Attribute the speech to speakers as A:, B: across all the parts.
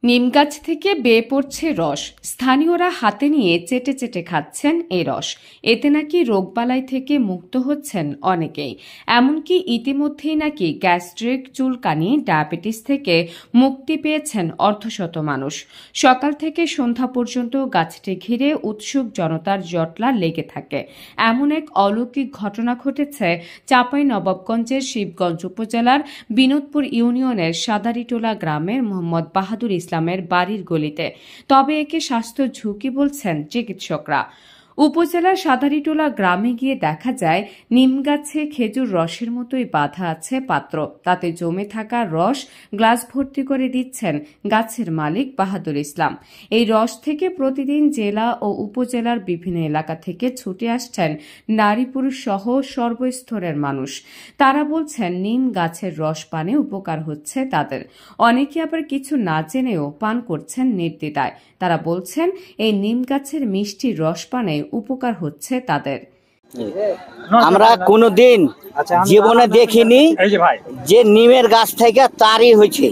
A: নিম গাছ থেকে বেয়ে পড়ছে রস। স্থানীয়রা হাতে নিয়ে চেটে চেটে খাচ্ছেন এই রস। এতে নাকি রোগবালাই থেকে মুক্ত হচ্ছেন অনেকেই। এমনকি ইতিমধ্যেই নাকি গ্যাস্ট্রিক, চুলকানি, ডায়াবেটিস থেকে মুক্তি পেয়েছেন অর্ধশত মানুষ। সকাল থেকে সন্ধ্যা পর্যন্ত গাছটি ঘিরে উৎসুক জনতার জটলা লেগে থাকে। এমন এক অলৌকিক ঘটনা ঘটেছে চাঁপাইনবাবগঞ্জের শিবগঞ্জ উপজেলার বিনোদপুর ইউনিয়নের সাদারিটোলা গ্রামের মোহাম্মদ বাহাদুর ইসলামের বাড়ির গলিতে। তবে একে স্বাস্থ্য ঝুঁকি বলছেন চিকিৎসকরা। উপজেলার সাদারিটোলা গ্রামে গিয়ে দেখা যায় নিম গাছে খেজুর রসের মতোই বাঁধা আছে পাত্র। তাতে জমে থাকা রস গ্লাস ভর্তি করে দিচ্ছেন গাছের মালিক বাহাদুর ইসলাম। এই রস থেকে প্রতিদিন জেলা ও উপজেলার বিভিন্ন এলাকা থেকে ছুটে আসছেন নারী পুরুষ সহ সর্বস্তরের মানুষ। তারা বলছেন নিম গাছের রস পানে উপকার হচ্ছে তাদের। অনেকে আবার কিছু না জেনেও পান করছেন নির্দ্বিধায়। তারা বলছেন এই নিম গাছের মিষ্টি রস পানে উপকার হচ্ছে তাদের।
B: আমরা কোনোদিন জীবনে দেখিনি যে নিমের গাছ থেকে তারি হয়েছে,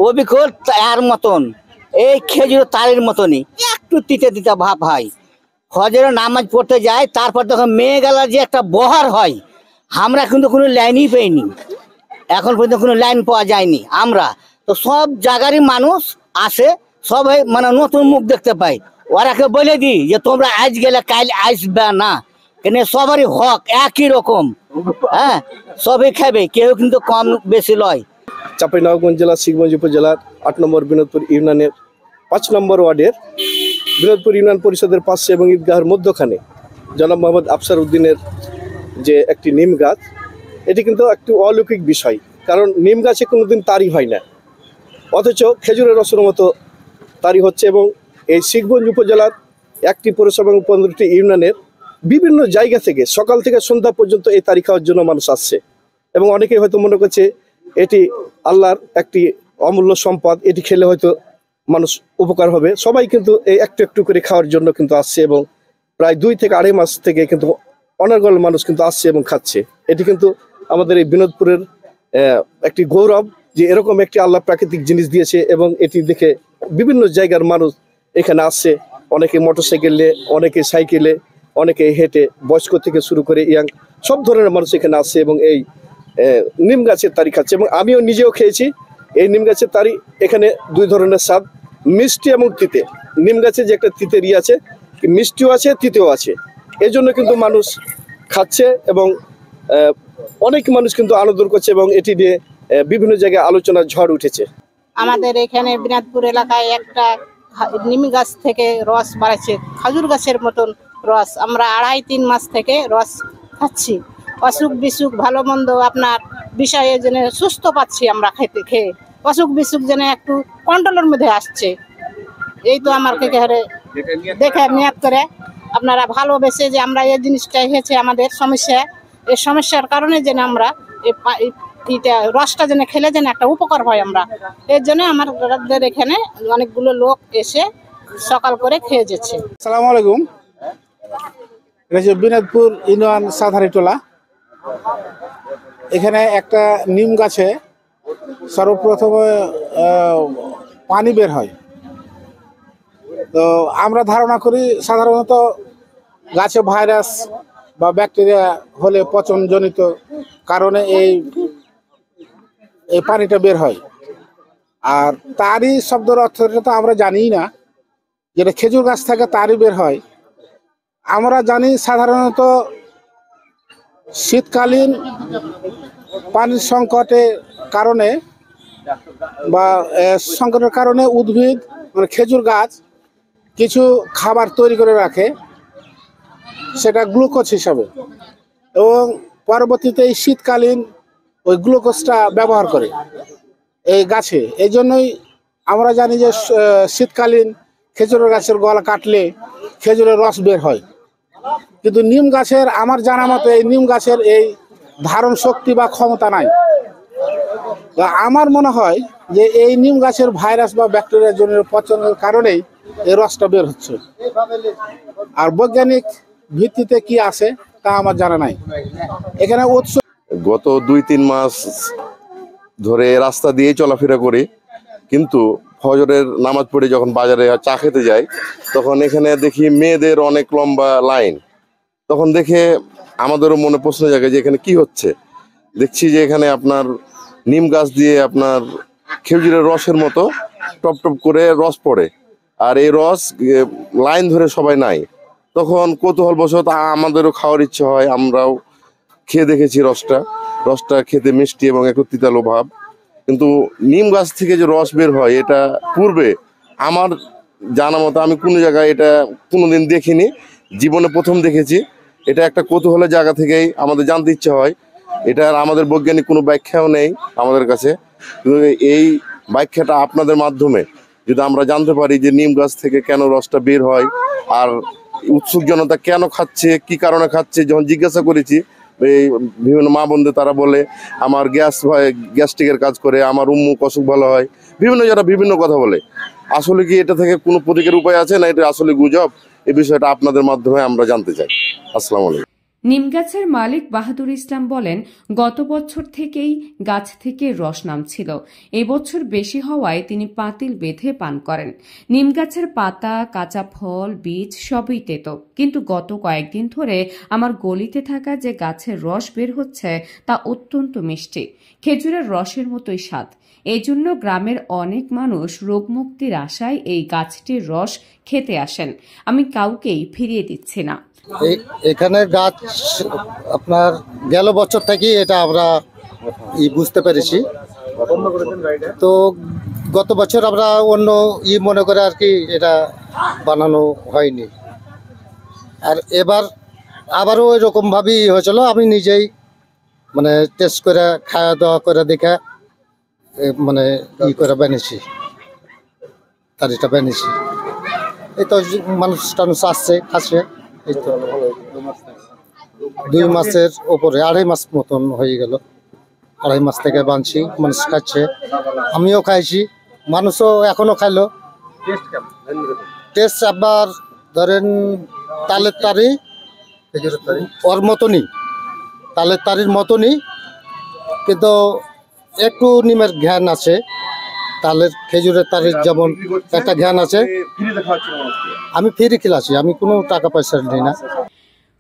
B: অবিকল তার মতন, এই খেজুর তারির মতনই একটু তিতে তিতে ভাব হয়। ফজরের নামাজ পড়তে যায়, তারপর তখন মেয়ে গেলা যে একটা বহার হয়, আমরা কিন্তু কোনো লাইনই পাইনি, এখন পর্যন্ত কোনো লাইন পাওয়া যায়নি। আমরা তো সব জায়গারই মানুষ আসে, সবাই মানে নতুন মুখ দেখতে পাই। ওরাকে বলে দিই যে তোমরা আজ গেলে কাল আসবে না, কেন সবারই হক একই রকম। হ্যাঁ, সবই খাবে, কেউ কিন্তু কম বেশি লয়।
C: চাঁপাইনবাবগঞ্জ জেলা শিবগঞ্জ উপজেলার ৮ নম্বর বিনোদপুর ইউনিয়নের ৫ নম্বর ওয়ার্ডের বিনোদপুর ইউনিয়ন পরিষদের পাশে এবং ঈদগাহের মধ্যখানে জনাব মোহাম্মদ আফসার উদ্দিনের যে একটি নিম গাছ, এটি কিন্তু একটি অলৌকিক বিষয়। কারণ নিম গাছে কোনোদিন তারি হয় না, অথচ খেজুরের রসের মতো তারি হচ্ছে। এবং এই শিবগঞ্জ উপজেলার ১টি পৌরসভা এবং ১৫টি ইউনিয়নের বিভিন্ন জায়গা থেকে সকাল থেকে সন্ধ্যা পর্যন্ত এই তারি খাওয়ার জন্য মানুষ আসছে। এবং অনেকেই হয়তো মনে করছে এটি আল্লাহর একটি অমূল্য সম্পদ, এটি খেলে হয়তো মানুষ উপকার হবে। সবাই কিন্তু এই একটু একটু করে খাওয়ার জন্য কিন্তু আসছে এবং প্রায় ২ থেকে ২.৫ মাস থেকে কিন্তু অনর্গল মানুষ কিন্তু আসছে এবং খাচ্ছে। এটি কিন্তু আমাদের এই বিনোদপুরের একটি গৌরব যে এরকম একটি আল্লাহ প্রাকৃতিক জিনিস দিয়েছে। এবং এটি দেখে বিভিন্ন জায়গার মানুষ এখানে আসছে, অনেকে মোটরসাইকেলে, অনেকে সাইকেলে, অনেকে হেঁটে, বয়স্ক থেকে শুরু করে ইয়াং সব ধরনের মানুষ এখানে আসছে এবং এই নিম গাছের তারি খাচ্ছে। এবং আমিও নিজেও খেয়েছি এই নিম গাছের তারি। এখানে ২ ধরনের স্বাদ, মিষ্টি এবং তিতে। নিম গাছে যে একটা তিতের আছে, মিষ্টিও আছে, তিতেও আছে। এই জন্য কিন্তু মানুষ খাচ্ছে এবং অনেক মানুষ কিন্তু আনন্দ করছে এবং এটি নিয়ে বিভিন্ন জায়গায় আলোচনার ঝড় উঠেছে।
D: আমাদের এখানে বিনাদপুর এলাকায় একটা নিম গাছ থেকে রস বাড়াচ্ছে, খাজুর গাছের মতন রস। আমরা ২.৫-৩ মাস থেকে রস খাচ্ছি। অসুখ বিসুখ ভালো মন্দ আপনার বিষয়ে যেন সুস্থ পাচ্ছি আমরা খেয়ে। অসুখ বিসুখ যেন একটু কন্ট্রোলের মধ্যে আসছে। এই তো আমার দেখে নিয়াত করে আপনারা ভালোবেসে যে আমরা এই জিনিসটা হয়েছে আমাদের সমস্যা, এই সমস্যার কারণে যেন আমরা রসটা যেন খেলে যেন একটা উপকার হয় আমরা, এর জন্য আমাদের এখানে অনেকগুলো লোক এসে সকাল করে খেয়ে যাচ্ছে।
E: আসসালামু আলাইকুম। এটা হচ্ছে বিনোদপুর ইউনিয়ন সাদারিটোলা। এখানে একটা নিম গাছে সর্বপ্রথমে পানি বের হয়। তো আমরা ধারণা করি সাধারণত গাছে ভাইরাস বা ব্যাকটেরিয়া হলে পচনজনিত কারণে এই পানিটা বের হয়। আর তারই শব্দের অর্থটা তো আমরা জানি না, যেটা খেজুর গাছ থেকে তারই বের হয়। আমরা জানি সাধারণত শীতকালীন পানির সংকটের কারণে বা সংকটের কারণে উদ্ভিদ মানে খেজুর গাছ কিছু খাবার তৈরি করে রাখে, সেটা গ্লুকোজ হিসাবে, এবং পরবর্তীতে এই শীতকালীন ওই গ্লুকোজটা ব্যবহার করে এই গাছে। এই জন্যই আমরা জানি যে শীতকালীন খেজুরের গাছের গলা কাটলে খেজুরের রস বের হয়। কিন্তু নিম গাছের আমার জানা মতে এই নিম গাছের এই ধারণ শক্তি বা ক্ষমতা নাই। আমার মনে হয় যে এই নিম গাছের ভাইরাস বা ব্যাকটেরিয়ার জন্য পচনের কারণেই এই রসটা বের হচ্ছে। আর বৈজ্ঞানিক ভিত্তিতে কি আছে তা আমার জানা নাই। এখানে
F: গত ২-৩ মাস ধরে রাস্তা দিয়ে চলাফেরা করি, কিন্তু ফজরের নামাজ পড়ে যখন বাজারে চা খেতে যাই, তখন এখানে দেখি মেয়েদের অনেক লম্বা লাইন। তখন দেখে আমাদেরও মনে প্রশ্ন জাগে যে এখানে কি হচ্ছে। দেখছি যে এখানে আপনার নিম গাছ দিয়ে আপনার খেজুরের রসের মতো টপ টপ করে রস পড়ে, আর এই রস লাইন ধরে সবাই নাই। তখন কৌতূহলবশত আমাদেরও খাওয়ার ইচ্ছে হয়, আমরাও খেয়ে দেখেছি রসটা খেতে মিষ্টি এবং একটু তিতালো ভাব। কিন্তু নিম গাছ থেকে যে রস বের হয় এটা পূর্বে আমার জানা মতো আমি কোনো জায়গায় এটা কোনোদিন দেখিনি, জীবনে প্রথম দেখেছি। এটা একটা কৌতূহলের জায়গা থেকেই আমাদের জানতে ইচ্ছে হয়। এটার আমাদের বৈজ্ঞানিক কোনো ব্যাখ্যাও নেই আমাদের কাছে, কিন্তু এই ব্যাখ্যাটা আপনাদের মাধ্যমে যদি আমরা জানতে পারি যে নিম গাছ থেকে কেন রসটা বের হয়, আর উৎসুক জনতা কেন খাচ্ছে, কি কারণে খাচ্ছে, যখন জিজ্ঞাসা করেছি এই বিভিন্ন মা বোনদের, তারা বলে আমার গ্যাস্ট্রিকের কাজ করে, আমার অসুখ ভালো হয়, যারা বিভিন্ন কথা বলে। আসলে কি এটা থেকে কোনো প্রতীকের উপায় আছে, না এটা আসলে গুজব? এই বিষয়টা আপনাদের মাধ্যমে আমরা জানতে চাই। আসসালামু আলাইকুম।
A: নিমগাছের মালিক বাহাদুর ইসলাম বলেন, গত বছর থেকেই গাছ থেকে রস নামছিল। এবছর বেশি হওয়ায় তিনি পাতিল বেঁধে পান করেন। নিম গাছের পাতা, কাঁচা ফল, বীজ সবই তেতো, কিন্তু গত কয়েকদিন ধরে আমার গলিতে থাকা যে গাছের রস বের হচ্ছে তা অত্যন্ত মিষ্টি, খেজুরের রসের মতোই স্বাদ। এই জন্য গ্রামের অনেক মানুষ রোগমুক্তির আশায় এই গাছটির রস খেতে আসেন। আমি কাউকেই ফিরিয়ে দিচ্ছি না।
G: এখানে গাছ আপনার গেল বছর থেকে এটা আমরা বুঝতে পেরেছি। তো গত বছর আমরা অন্য মনে করে আর কি এটা বানানো হয়নি, আর এবার আবারও এরকম ভাবেই হয়েছিল। আমি নিজেই মানে টেস্ট করে খাওয়া দাওয়া করে দেখে মানে করে বানিয়েছি, তারিটা বানিয়েছি। এই তো মানুষ টানুষ আসছে, খাচ্ছে। এই তো 2 মাসের ওপরে, 2.5 মাস মতন হয়ে গেল। 2.5 মাস থেকে বানছি, মানুষ খাচ্ছে, আমিও খাইছি, মানুষও এখনো খাইলো। টেস্ট আবার ধরেন তালের তারি ওর মতনই, তালের তারির মতনই, কিন্তু একটু নিমের ঘ্যান আছে। তালের খেজুরের তারির যেমন একটা ঘ্যান আছে। আমি ফ্রি খেলাছি, আমি কোনো টাকা পয়সা নিই না।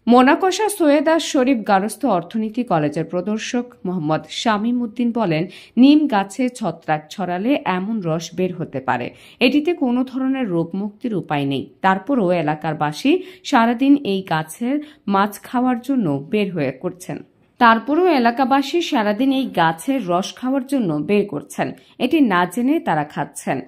A: মোনাকষা সৈয়দা শরীফ গারস্থ অর্থনীতি কলেজের প্রদর্শক মোহাম্মদ শামীম উদ্দিন বলেন, নিম গাছে ছত্রাক ছড়ালে এমন রস বের হতে পারে। এটিতে কোনো ধরনের রোগমুক্তির উপায় নেই। তারপরও এলাকার বাসী সারাদিন এই গাছের মাছ খাওয়ার জন্য বের হয়ে করছেন। রস খাওয়ার জন্য বের করছেন। এটি না জেনে তারা খাচ্ছেন।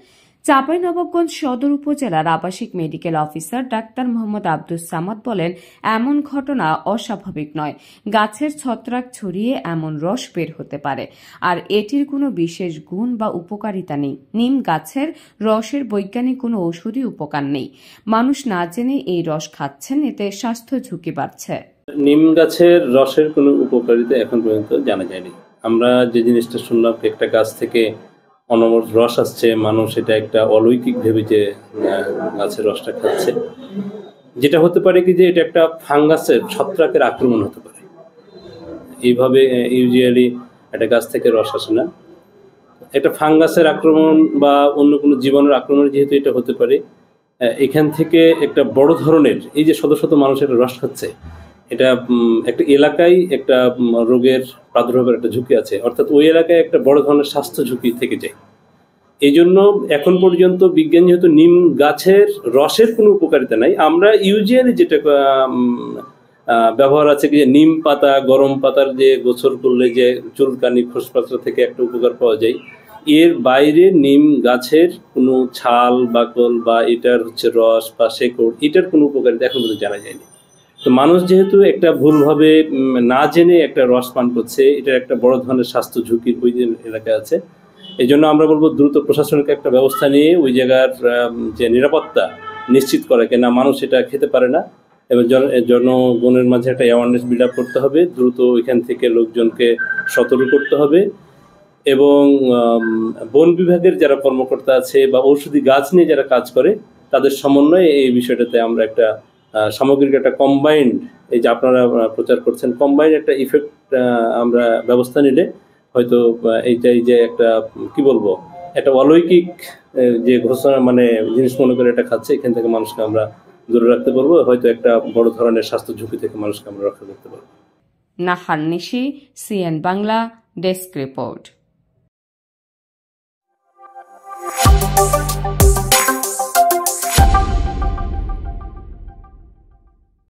A: চাঁপাইনবাবগঞ্জ সদর উপজেলার আবাসিক medical officer doctor Mohammad Abdus Samad বলেন, এমন ঘটনা অস্বাভাবিক নয়। গাছের ছত্রাক ছড়িয়ে এমন রস বের হতে পারে, আর এটির কোনো বিশেষ গুণ বা উপকারিতা নেই। নিম গাছের রসের বৈজ্ঞানিক কোনো ঔষধি উপকার নেই। মানুষ না জেনে এই রস খাচ্ছেন, এতে স্বাস্থ্য ঝুঁকি বাড়ছে।
H: নিম গাছের রসের কোনো উপকারিতা এখন পর্যন্ত জানা যায়নি। আমরা যে জিনিসটা শুনলাম, একটা গাছ থেকে অনবরত রস আসছে, মানুষ এটা একটা অলৌকিক ভেবে যে গাছের রসটা খাচ্ছে। যেটা হতে পারে কি যে এটা একটা ফাঙ্গাসের, ছত্রাকের আক্রমণ হতে পারে। এইভাবে ইউজুয়ালি একটা গাছ থেকে রস আসে না, একটা ফাঙ্গাসের আক্রমণ বা অন্য কোনো জীবাণুর আক্রমণ যেহেতু এটা হতে পারে, এখান থেকে একটা বড় ধরনের এই যে শত শত মানুষ একটা রস খাচ্ছে, এটা একটা এলাকায় একটা রোগের প্রাদুর্ভাবের একটা ঝুঁকি আছে, অর্থাৎ ওই এলাকায় একটা বড় ধরনের স্বাস্থ্য ঝুঁকি থেকে যায়। এই জন্য এখন পর্যন্ত বিজ্ঞান যেহেতু নিম গাছের রসের কোনো উপকারিতা নাই, আমরা ইউজুয়ালি যেটা ব্যবহার আছে যে নিম পাতা, গরম পাতার যে গোসল করলে যে চুলকানি খোসপাতা থেকে একটা উপকার পাওয়া যায়, এর বাইরে নিম গাছের কোনো ছাল বাকল বা এটার রস বা শেকড়, এটার কোনো উপকারিতা এখন পর্যন্ত জানা যায়নি। তো মানুষ যেহেতু একটা ভুলভাবে না জেনে একটা রস পান করছে, এটার একটা বড় ধরনের স্বাস্থ্য ঝুঁকির ওই এলাকায় আছে। এই জন্য আমরা বলবো দ্রুত প্রশাসনিক একটা ব্যবস্থা নিয়ে ওই জায়গার যে নিরাপত্তা নিশ্চিত করা, কেনা মানুষ এটা খেতে পারে না, এবং জনগণের মাঝে একটা অ্যাওয়ারনেস বিল্ড আপ করতে হবে। দ্রুত ওইখান থেকে লোকজনকে সতর্ক করতে হবে, এবং বন বিভাগের যারা কর্মকর্তা আছে বা ঔষধি গাছ নিয়ে যারা কাজ করে তাদের সমন্বয়ে এই বিষয়টাতে আমরা একটা সামগ্রিক একটা কম্বাইন্ড, এই যে আপনারা প্রচার করছেন, কম্বাইন্ড একটা ইফেক্ট আমরা ব্যবস্থা নিলে হয়তো এইটাই যে একটা কি বলবো একটা অলৌকিক যে ঘোষণা মানে জিনিস মনে করে এটা খাচ্ছে, এখান থেকে মানুষকে আমরা দূরে রাখতে পারবো, হয়তো একটা বড় ধরনের স্বাস্থ্য ঝুঁকি থেকে মানুষকে আমরা রক্ষা করতে পারবো।
A: নাহান নিশি, সিএন বাংলা, ডেস্ক রিপোর্ট।